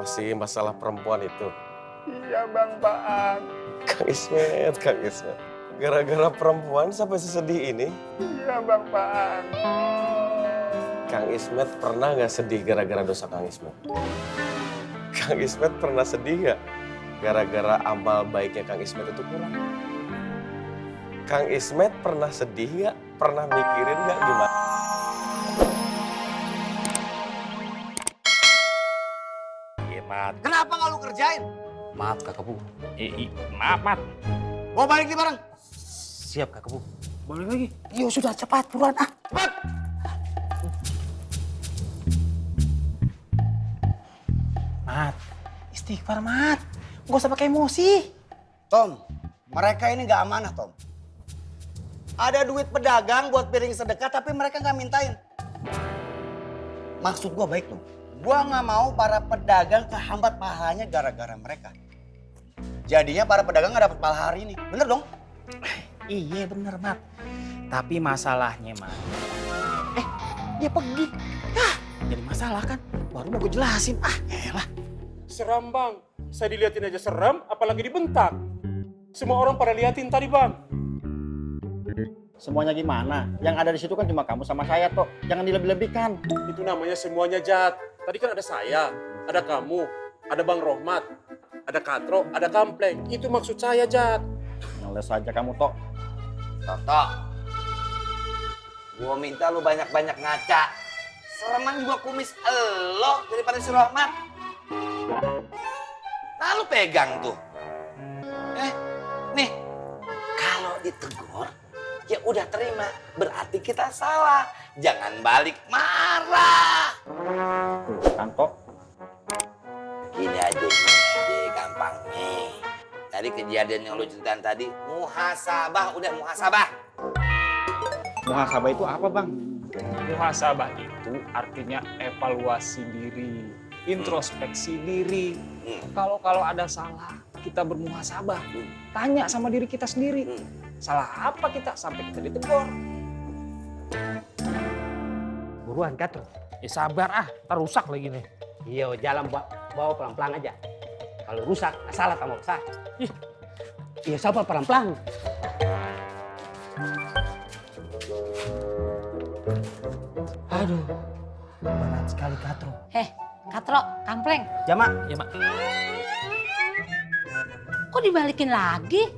Masih masalah perempuan itu. Iya Bang Paang. Kang Ismet. Gara-gara perempuan sampai sesedih ini? Iya Bang Paang. Kang Ismet pernah nggak sedih gara-gara dosa Kang Ismet? Kang Ismet pernah sedih nggak gara-gara amal baiknya Kang Ismet itu kurang? Kang Ismet pernah sedih nggak? Pernah mikirin nggak gimana? Iya, Mat. Kenapa nggak lu kerjain? Maaf, Kakak Bu. Maaf, Mat. Mau balik nih bareng? Siap, Kakak Bu. Balik lagi. Yo sudah cepat, buruan ah. Cepat. Mat, istighfar, Mat. Gak usah pakai emosi. Tom, mereka ini nggak amanah, Tom. Ada duit pedagang buat piring sedekah, tapi mereka nggak mintain. Maksud gua baik, Tom. Gua nggak mau para pedagang kehambat pahalanya gara-gara mereka. Jadinya para pedagang nggak dapat pahala hari ini. Bener dong? Iya, bener, Mat. Tapi masalahnya, Mat. Dia pergi. Jadi masalah kan? Baru mau gue jelasin. Elah. Seram Bang. Saya diliatin aja seram, apalagi dibentak. Semua orang pada liatin tadi Bang. Semuanya gimana? Yang ada di situ kan cuma kamu sama saya toh. Jangan dilebih-lebihkan. Itu namanya semuanya Jat. Tadi kan ada saya, ada kamu, ada Bang Rohmat, ada Katro, ada Kampleng. Itu maksud saya Jat. Ngeles saja kamu toh. Toto, gua minta lu banyak-banyak ngaca. Sereman juga kumis elo daripada si Rohmat. Nah lu pegang tuh. Nih, kalau ditegur, ya udah terima. Berarti kita salah. Jangan balik marah. Tuh kan toh. Gini aja, gampang nih. Dari kejadian yang lu ceritain tadi, muhasabah, udah muhasabah. Muhasabah itu apa bang? Muhasabah itu artinya evaluasi diri, introspeksi diri. Kalau ada salah, kita bermuhasabah. Tanya sama diri kita sendiri. Salah apa kita sampai kita ditegur? Buruan Katro. Ya sabar ntar rusak lagi nih. Iya, jalan bawa pelan-pelan aja. Kalau rusak, salah kamu besar. Iya, sabar pelan-pelan. Aduh, berat sekali Katro. Katro, Kampleng, Ya mak. Ya, Mak. kok dibalikin lagi?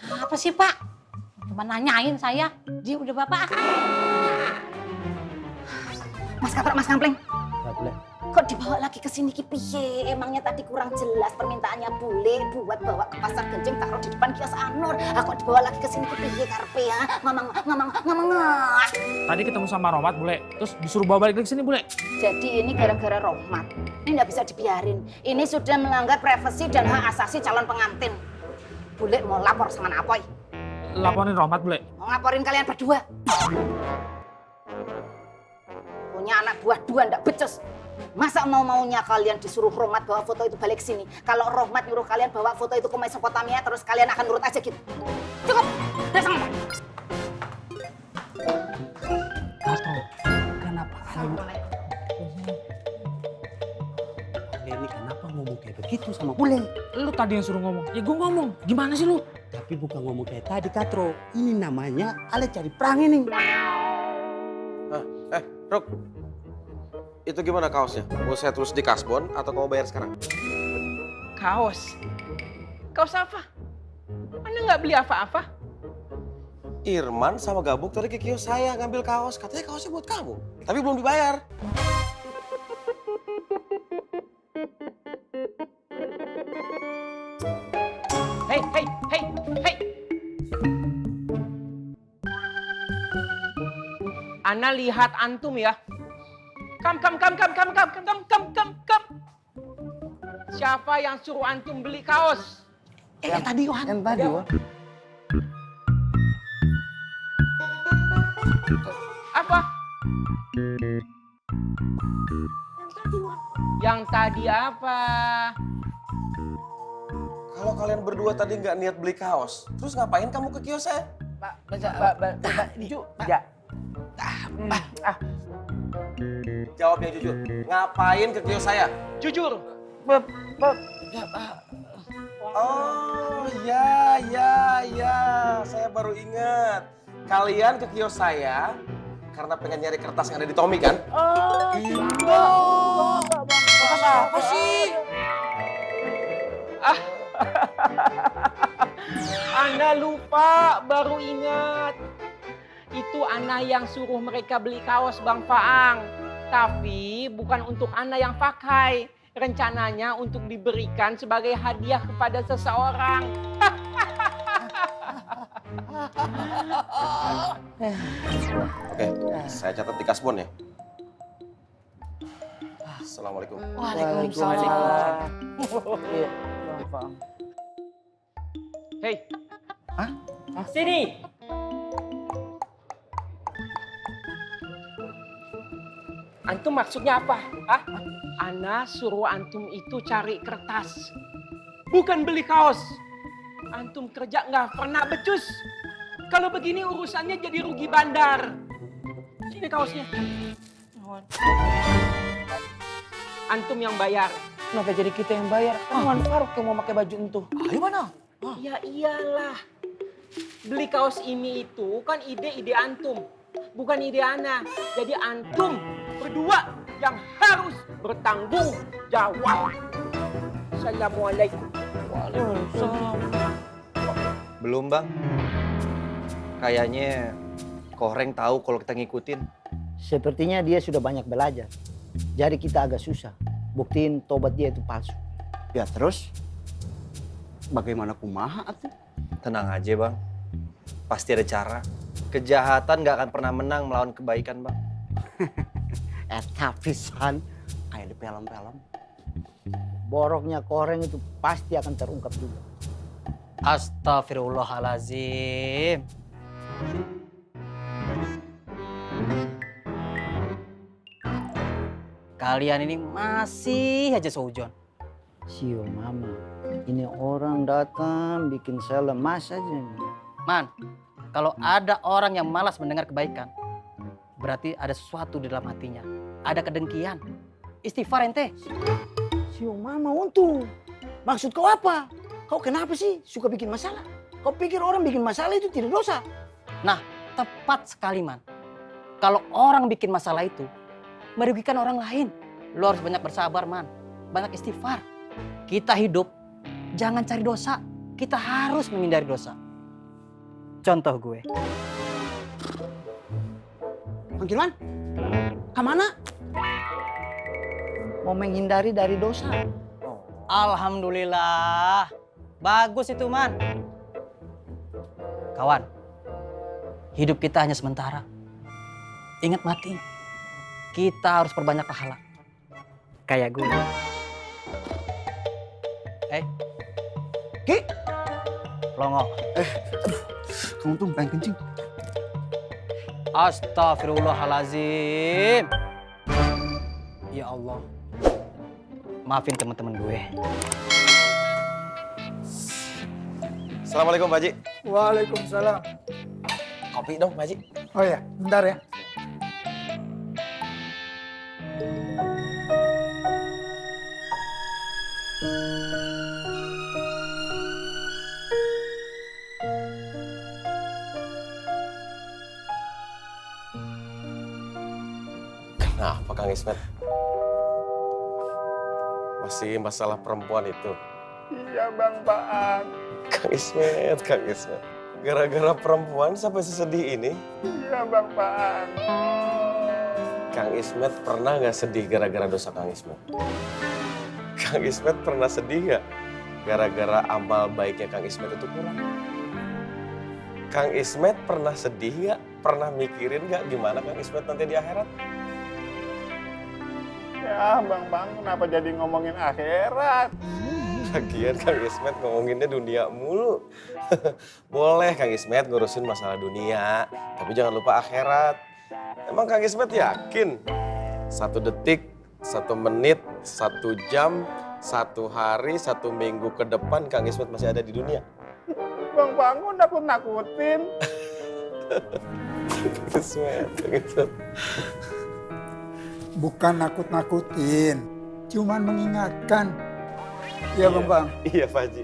Apa sih Pak? Cuma nanyain saya, dia udah Bapak. Mas Katro, Mas Kampleng, Gak boleh. kok dibawa lagi ke sini piye? Emangnya tadi kurang jelas permintaannya bule buat bawa ke pasar Genjing taruh di depan kios Anur. Kok dibawa lagi ke sini piye karpe ya? Ngomong. Tadi ketemu sama Rohmat, Bule. Terus disuruh bawa balik ke sini, Bule. Jadi ini gara-gara Rohmat. Ini nggak bisa dibiarin. Ini sudah melanggar privasi dan hak asasi calon pengantin. Bule mau lapor sama Napoy. Laporin Rohmat, Bule. Mau ngaporin kalian berdua. Punya anak buah dua ndak becus. Masa mau-maunya kalian disuruh Rohmat bawa foto itu balik sini? Kalau Rohmat nyuruh kalian bawa foto itu ke Mesopotamia, terus kalian akan nurut aja gitu. Cukup, udah sama. Katro, kenapa ini kenapa ngomong kayak begitu sama Bule? Lu tadi yang suruh ngomong. Ya gue ngomong. Gimana sih lu? Tapi bukan ngomong kayak tadi Katro. Ini namanya Ale cari perang ini. Rok, itu gimana kaosnya? Mau saya tulis di kasbon atau kamu bayar sekarang? Kaos? Kaos apa? Anda nggak beli apa-apa? Irman sama Gabuk tadi ke kios saya ngambil kaos. Katanya kaosnya buat kamu. Tapi belum dibayar. Hei. Ana lihat antum ya. Kam. Siapa yang suruh antum beli kaos? Yang tadi Wan. Apa? Yang tadi apa? Kalau kalian berdua tadi nggak niat beli kaos, terus ngapain kamu ke kios saya? Jawab yang jujur. Ngapain ke kios saya? Jujur. Oh, ya. Saya baru ingat. Kalian ke kios saya karena pengen nyari kertas yang ada di Tommy kan? Kertas apa sih? Ana lupa, baru ingat. Itu Ana yang suruh mereka beli kaos Bang Faang. Tapi bukan untuk Ana yang pakai. Rencananya untuk diberikan sebagai hadiah kepada seseorang. Oke, saya catat di kasbon ya. Assalamualaikum. Waalaikumsalam. Iya, Bang. Hei. Hah? Sini. Antum maksudnya apa? Hah? Ana suruh antum itu cari kertas. Bukan beli kaos. Antum kerja nggak pernah becus. Kalau begini urusannya jadi rugi bandar. Sini kaosnya. Antum yang bayar. Kenapa jadi kita yang bayar? Kan Faruk yang mau pakai baju itu. Ayo mana? Ya iyalah. Beli kaos ini itu kan ide-ide antum. Bukan ide Ana. Jadi antum berdua yang harus bertanggung jawab. Assalamualaikum. Waalaikumsalam. Belum bang. Kayaknya Koreng tahu kalau kita ngikutin. Sepertinya dia sudah banyak belajar. Jadi kita agak susah buktiin tobat dia itu palsu. Ya terus bagaimana kumaha atuh? Tenang aja bang. Pasti ada cara. Kejahatan gak akan pernah menang melawan kebaikan bang. Tapi San, kayak di film-film. Boroknya Koreng itu pasti akan terungkap juga. Astagfirullahalazim. Kalian ini masih aja seujon. Sio mama, ini orang datang bikin saya lemas aja. Man, kalau ada orang yang malas mendengar kebaikan, berarti ada sesuatu di dalam hatinya. Ada kedengkian. Istighfar ente. Sio mama untung. Maksud kau apa? Kau kenapa sih suka bikin masalah? Kau pikir orang bikin masalah itu tidak dosa? Nah, tepat sekali man. Kalau orang bikin masalah itu merugikan orang lain, lo harus banyak bersabar man. Banyak istighfar. Kita hidup, jangan cari dosa. Kita harus menghindari dosa. Contoh gue. Panggilan? Kemana? Mau menghindari dari dosa. Alhamdulillah. Bagus itu man. Kawan, hidup kita hanya sementara. Ingat mati. Kita harus perbanyak pahala. Kayak gue. Ki? Longo. Kamu tuh pengen kencing. Astagfirullahalazim. Ya Allah. Maafin teman-teman gue. Assalamualaikum Pak Haji. Waalaikumsalam. Kopi dong Pak Haji. Oh ya, bentar ya. Kenapa Kang Ismet? Masih masalah perempuan itu. Iya Bang Faang. Kang Ismet. Gara-gara perempuan sampai sesedih ini? Iya Bang Faang. Kang Ismet pernah nggak sedih gara-gara dosa Kang Ismet? Kang Ismet pernah sedih nggak gara-gara amal baiknya Kang Ismet itu kurang? Kang Ismet pernah sedih nggak? Pernah mikirin nggak gimana Kang Ismet nanti di akhirat? Ya Bang Faang, kenapa jadi ngomongin akhirat? Lagian Kang Ismet ngomonginnya dunia mulu. Boleh Kang Ismet ngurusin masalah dunia, tapi jangan lupa akhirat. Emang Kang Ismet yakin 1 detik, 1 menit, 1 jam, 1 hari, 1 minggu ke depan Kang Ismet masih ada di dunia? Bang Faang, nakut-nakutin. Kang Ismet, gitu. Bukan nakut-nakutin, cuman mengingatkan. Iya, Bang. Iya, Pak Haji.